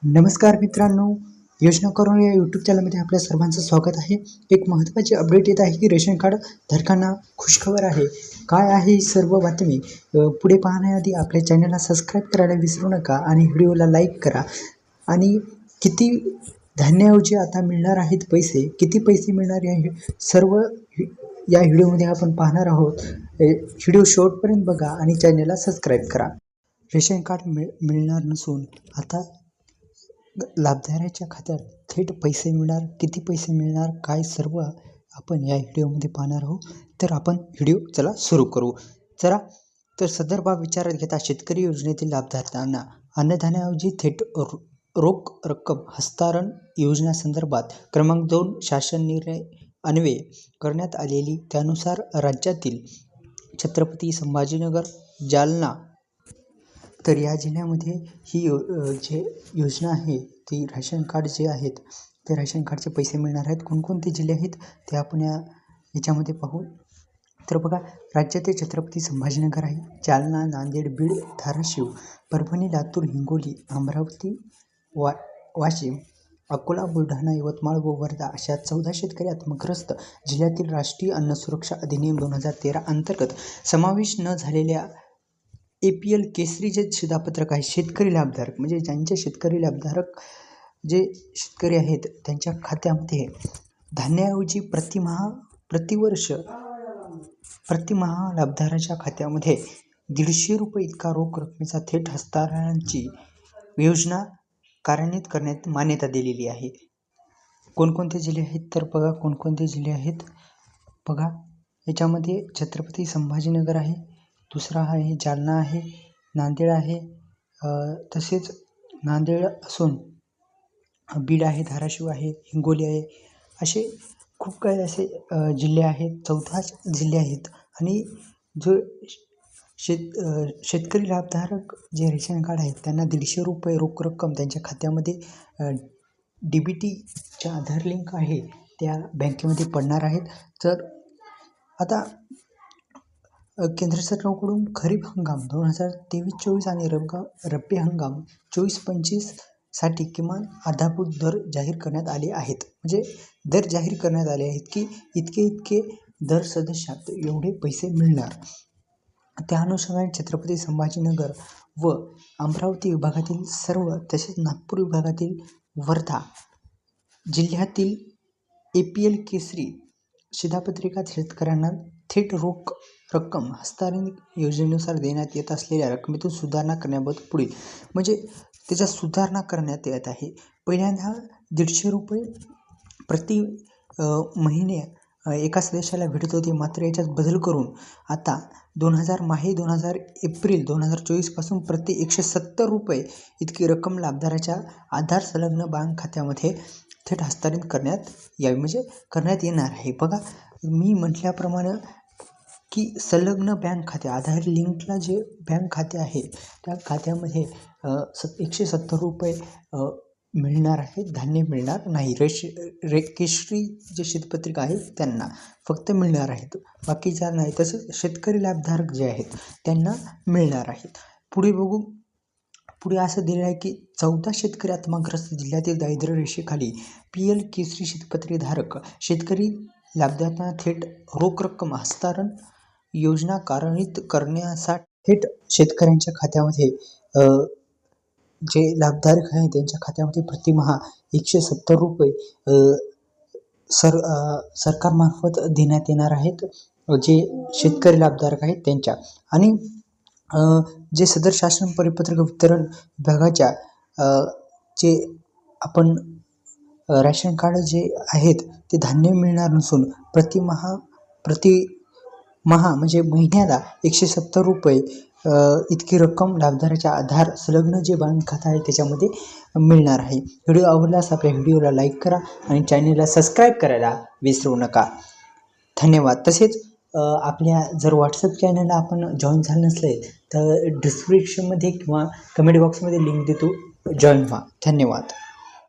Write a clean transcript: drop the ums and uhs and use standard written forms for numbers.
नमस्कार मित्रांनो, योजना करून या यूट्यूब चॅनलमध्ये आपल्या सर्वांचं स्वागत आहे. एक महत्त्वाची अपडेट येत आहे की रेशन कार्ड धारकांना खुशखबर आहे. काय आहे ही सर्व बातमी? पुढे पाहण्याआधी आपल्या चॅनलला सबस्क्राईब करायला विसरू नका आणि व्हिडिओला लाईक करा. आणि किती धान्याऐवजी आता मिळणार आहेत पैसे, किती पैसे मिळणार सर्व या व्हिडिओमध्ये आपण पाहणार आहोत. व्हिडिओ शेवटपर्यंत बघा आणि चॅनलला सबस्क्राईब करा. रेशन कार्ड मिळणार नसून आता लाभधारकाच्या खात्यात थेट पैसे मिळणार. किती पैसे मिळणार, काय सर्व आपण या व्हिडिओमध्ये पाहणार आहोत. तर आपण व्हिडिओ चला सुरू करू. तर सदर बाब विचारात घेता शेतकरी योजनेतील लाभधारकांना अन्नधान्याऐवजी थेट रोख रक्कम हस्तांतरण योजनेसंदर्भात क्रमांक 2 शासन निर्णय अन्वये करण्यात आलेली त्यानुसार राज्यातील छत्रपती संभाजीनगर, जालना तर या जिल्ह्यामध्ये ही जे योजना आहे ती राशन कार्ड जे आहेत ते राशन कार्डचे पैसे मिळणार आहेत. कोणकोणते जिल्हे आहेत ते आपण याच्यामध्ये पाहू. तर बघा, राज्यातील छत्रपती संभाजीनगर आहे, जालना, नांदेड, बीड, धाराशिव, परभणी, लातूर, हिंगोली, अमरावती, वाशिम, अकोला, बुलढाणा, यवतमाळ व वर्धा अशा 14 शेतकरी आत्मग्रस्त जिल्ह्यातील राष्ट्रीय अन्न सुरक्षा अधिनियम 2013 अंतर्गत समावेश न झालेल्या APL केसरी जे शिधापत्रक आहे शेतकरी लाभधारक म्हणजे ज्यांचे शेतकरी लाभधारक जे शेतकरी आहेत त्यांच्या खात्यामध्ये धान्याऐवजी प्रतिमाह लाभधारकाच्या खात्यामध्ये 150 रुपये इतका रोख रकमेचा थेट हस्तांतरणाची योजना कार्यान्वित करण्यात मान्यता दिलेली आहे. कोणकोणते जिल्हे आहेत तर बघा, कोणकोणते जिल्हे आहेत बघा. याच्यामध्ये छत्रपती संभाजीनगर आहे, दुसरा आहे जालना आहे, नांदेड आहे, तसेच नांदेड असून बीड आहे, धाराशिव आहे, हिंगोली आहे. असे खूप काही असे जिल्हे आहेत, 14 जिल्हे आहेत. आणि जो शेतकरी लाभधारक जे रेशन कार्ड आहेत त्यांना 150 रुपये रोख रक्कम त्यांच्या खात्यामध्ये DBTच्या आधार लिंक आहे त्या बँकेमध्ये पडणार आहेत. तर आता केंद्र सरकारकडून खरीप हंगाम 2023-24 आणि रब्बी हंगाम 24-25 साठी किमान आधारभूत दर जाहीर करण्यात आले आहेत. म्हणजे दर जाहीर करण्यात आले आहेत की इतके दर सदस्यात एवढे पैसे मिळणार. त्या अनुषंगाने छत्रपती संभाजीनगर व अमरावती विभागातील सर्व तसेच नागपूर विभागातील वर्धा जिल्ह्यातील APL केसरी शिधापत्रिका शेतकऱ्यांना थेट रोख रक्कम हस्तांतरण योजनेनुसार देण्यात येत असलेल्या रकमेतून सुधारणा करण्याबाबत पुढील म्हणजे त्याच्यात सुधारणा करण्यात येत आहे. पहिल्यांदा 150 रुपये प्रति महिने एका सदस्याला भेटत होते, मात्र याच्यात बदल करून आता 2000 एप्रिल 2024 पासून प्रति 170 रुपये इतकी रक्कम लाभधारकाच्या आधार संलग्न बँक खात्यामध्ये थेट हस्तांतरित करण्यात यावी, म्हणजे करण्यात येणार आहे. बघा, मी म्हटल्याप्रमाणे की संलग्न बँक खाते आधार लिंकला जे बँक खाते आहे त्या खात्यामध्ये 170 रुपये मिळणार आहेत, धान्य मिळणार नाही. केशरी जे शीतपत्रिका आहे त्यांना फक्त मिळणार आहेत, बाकीच्या नाही. तसंच शेतकरी लाभधारक जे आहेत त्यांना मिळणार आहेत. पुढे बघू. पुढे असं दिलं आहे की 14 शेतकरी आत्मग्रस्त जिल्ह्यातील दारिद्र्य रेषेखाली PL केसरी शीतपत्रीधारक शेतकरी लाभधारकांना थेट रोख रक्कम हस्तांतरण योजना कार्यान्वित करण्यासाठी थेट शेतकऱ्यांच्या खात्यामध्ये जे लाभधारक आहे त्यांच्या खात्यामध्ये प्रतिमाह 170 रुपये सरकारमार्फत देण्यात येणार आहेत जे शेतकरी लाभधारक आहेत त्यांच्या. आणि जे सदर शासन परिपत्रक वितरण विभागाच्या जे आपण राशन कार्ड जे आहेत ते धान्य मिळणार नसून प्रतिमाह म्हणजे महिन्याला 170 रुपये इतकी रक्कम लाभधारकाच्या आधार संलग्न जे बँक खातं आहे त्याच्यामध्ये मिळणार आहे. व्हिडिओ आवडल्यास आपल्या व्हिडिओला लाईक करा आणि चॅनलला सबस्क्राईब करायला विसरू नका. धन्यवाद. तसेच आपल्या जर व्हॉट्सअप चॅनलला आपण जॉईन झालं नसले तर डिस्क्रिप्शनमध्ये किंवा कमेंट बॉक्समध्ये लिंक देतो, जॉईन व्हा. धन्यवाद.